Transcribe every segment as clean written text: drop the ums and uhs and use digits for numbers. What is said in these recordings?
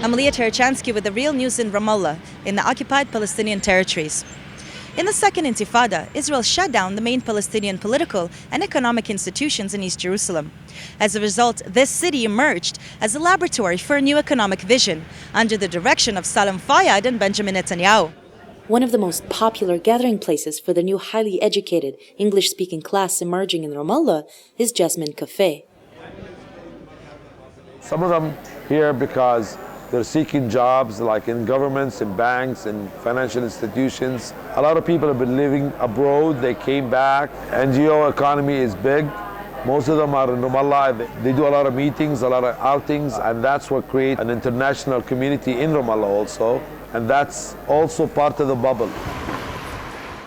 Amalia Tarachansky with the Real News in Ramallah, in the occupied Palestinian territories. In the Second Intifada, Israel shut down the main Palestinian political and economic institutions in East Jerusalem. As a result, this city emerged as a laboratory for a new economic vision, under the direction of Salam Fayyad and Benjamin Netanyahu. One of the most popular gathering places for the new highly educated English-speaking class emerging in Ramallah is Jasmine Cafe. Some of them here because they're seeking jobs like in governments, in banks, in financial institutions. A lot of people have been living abroad, they came back. NGO economy is big. Most of them are in Ramallah. They do a lot of meetings, a lot of outings, and that's what creates an international community in Ramallah also. And that's also part of the bubble.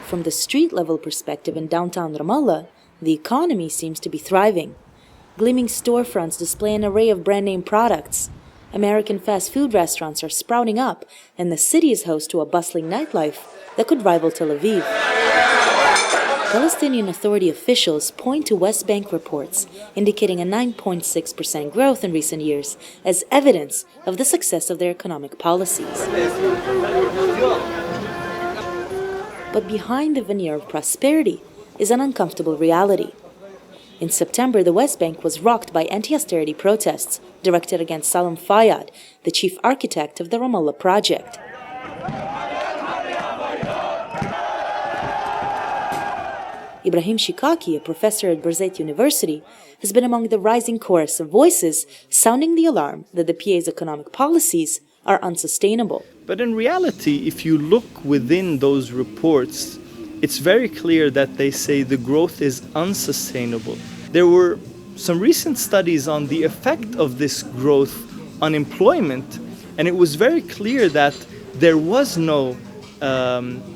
From the street-level perspective in downtown Ramallah, the economy seems to be thriving. Gleaming storefronts display an array of brand-name products. American fast food restaurants are sprouting up, and the city is host to a bustling nightlife that could rival Tel Aviv. Palestinian Authority officials point to West Bank reports indicating a 9.6% growth in recent years as evidence of the success of their economic policies. But behind the veneer of prosperity is an uncomfortable reality. In September, the West Bank was rocked by anti-austerity protests directed against Salam Fayyad, the chief architect of the Ramallah project. Ibrahim Shikaki, a professor at Birzeit University, has been among the rising chorus of voices sounding the alarm that the PA's economic policies are unsustainable. But in reality, if you look within those reports, it's very clear that they say the growth is unsustainable. There were some recent studies on the effect of this growth on employment, and it was very clear that there was no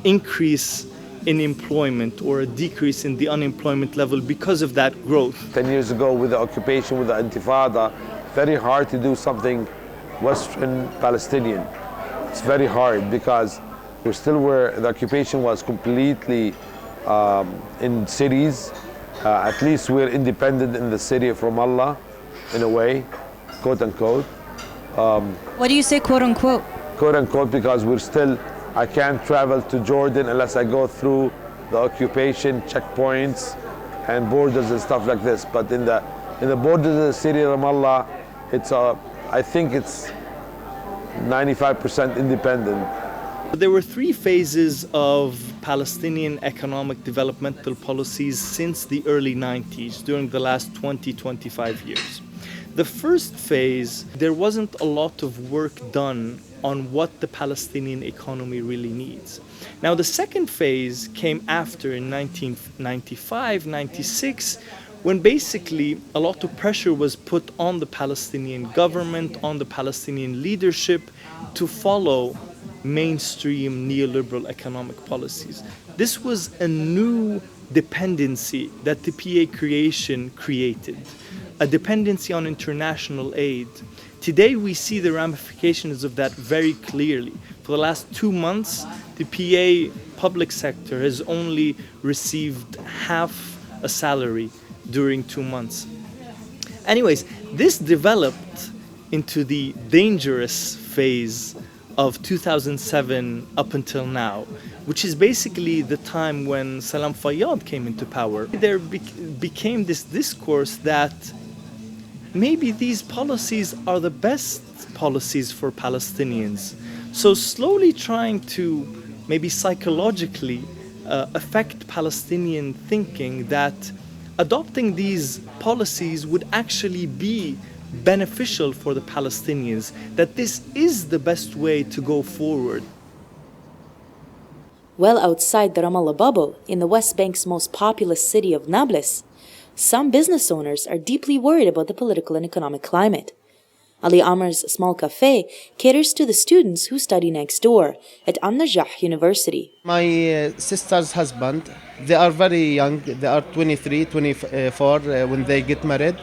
increase in employment or a decrease in the unemployment level because of that growth. 10 years ago with the occupation, with the Intifada, very hard to do something Western Palestinian. It's very hard because we're still where the occupation was completely in cities. At least we're independent in the city of Ramallah, in a way, quote unquote. What do you say, quote unquote? Quote unquote, because we're still, I can't travel to Jordan unless I go through the occupation checkpoints and borders and stuff like this. But in the borders of the city of Ramallah, it's I think it's 95% independent. There were three phases of Palestinian economic developmental policies since the early 90s, during the last 20-25 years. The first phase, there wasn't a lot of work done on what the Palestinian economy really needs. Now, the second phase came after in 1995, 96, when basically a lot of pressure was put on the Palestinian government, on the Palestinian leadership to follow mainstream neoliberal economic policies. This was a new dependency that the PA creation created, a dependency on international aid. Today we see the ramifications of that very clearly. For the last 2 months, the PA public sector has only received half a salary during 2 months. Anyways, this developed into the dangerous phase of 2007 up until now, which is basically the time when Salam Fayyad came into power. There became this discourse that maybe these policies are the best policies for Palestinians. So slowly trying to maybe psychologically affect Palestinian thinking that adopting these policies would actually be beneficial for the Palestinians, that this is the best way to go forward. Well outside the Ramallah bubble, in the West Bank's most populous city of Nablus, some business owners are deeply worried about the political and economic climate. Ali Amar's small cafe caters to the students who study next door at An-Najah University. My sister's husband, they are very young, they are 23, 24 when they get married.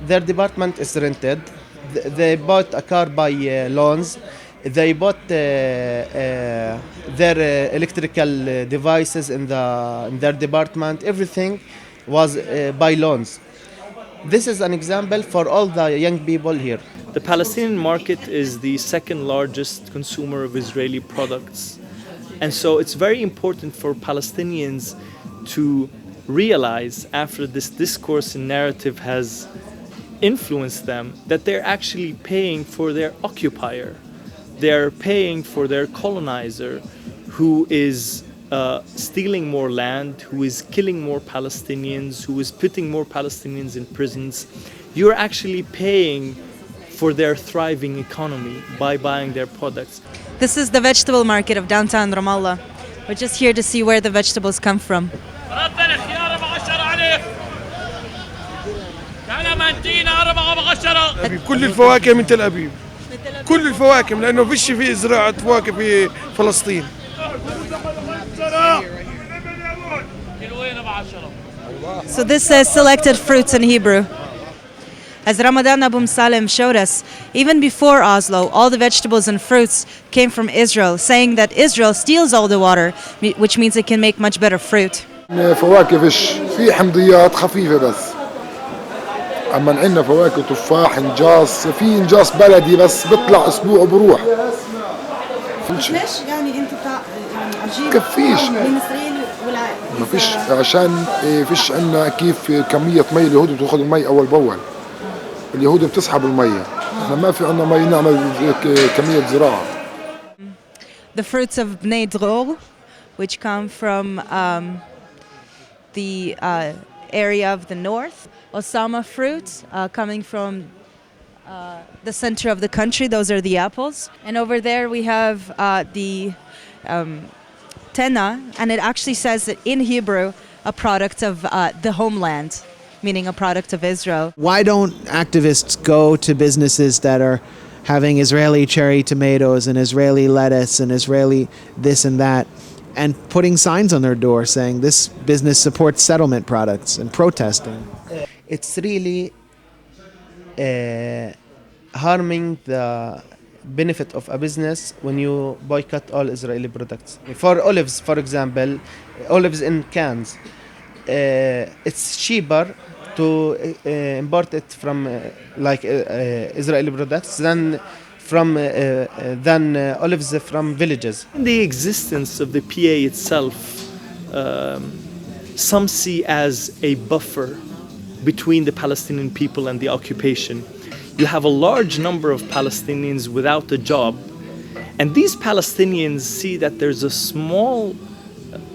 Their department is rented. They bought a car by loans. They bought their electrical devices in their department. Everything was by loans. This is an example for all the young people here. The Palestinian market is the second largest consumer of Israeli products. And so it's very important for Palestinians to realize, after this discourse and narrative has influenced them, that they're actually paying for their occupier. They're paying for their colonizer, who is stealing more land, who is killing more Palestinians, who is putting more Palestinians in prisons. You're actually paying for their thriving economy by buying their products. This is the vegetable market of downtown Ramallah. We're just here to see where the vegetables come from. كل الفواكه من تل أبيب كل الفواكه لأنه فيش في زراعة فواكه في فلسطين. So this says selected fruits in Hebrew. As Ramadan Abu Salim showed us, even before Oslo, all the vegetables and fruits came from Israel, saying that Israel steals all the water, which means it can make much better fruit. فواكه فيش في حمضيات خفيفة بس. أما عندنا فواكه تفاح نجاص في نجاص بلدي بس بيطلع أسبوع وبروح. ليش يعني أنت يعني عجيب كفيش من إسرائيل ولا ما فيش عشان فيش عندنا كيف كمية مي اليهود بتاخذ المي أول بأول. اليهود بتسحب المية. احنا ما في عندنا مي نعمل كمية زراعة. The fruits of Bnei Dror, which come from the area of the north. Osama fruits coming from the center of the country. Those are the apples. And over there we have the Tena, and it actually says that in Hebrew, a product of the homeland, meaning a product of Israel. Why don't activists go to businesses that are having Israeli cherry tomatoes and Israeli lettuce and Israeli this and that, and putting signs on their door saying this business supports settlement products and protesting? It's really harming the benefit of a business when you boycott all Israeli products. For olives, for example, olives in cans, it's cheaper to import it from Israeli products than olives from villages. The existence of the PA itself, some see as a buffer between the Palestinian people and the occupation. You have a large number of Palestinians without a job, and these Palestinians see that there's a small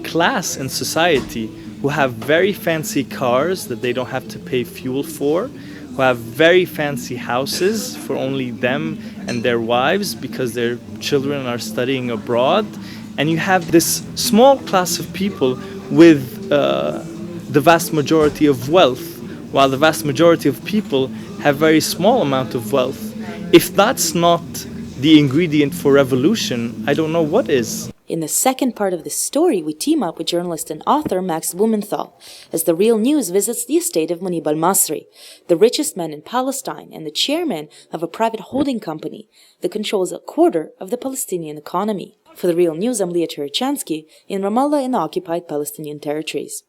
class in society who have very fancy cars that they don't have to pay fuel for, who have very fancy houses for only them and their wives because their children are studying abroad. And you have this small class of people with the vast majority of wealth, while the vast majority of people have very small amount of wealth. If that's not the ingredient for revolution, I don't know what is. In the second part of this story, we team up with journalist and author Max Blumenthal as The Real News visits the estate of Munib al-Masri, the richest man in Palestine and the chairman of a private holding company that controls a quarter of the Palestinian economy. For The Real News, I'm Leah Turochansky in Ramallah in the occupied Palestinian territories.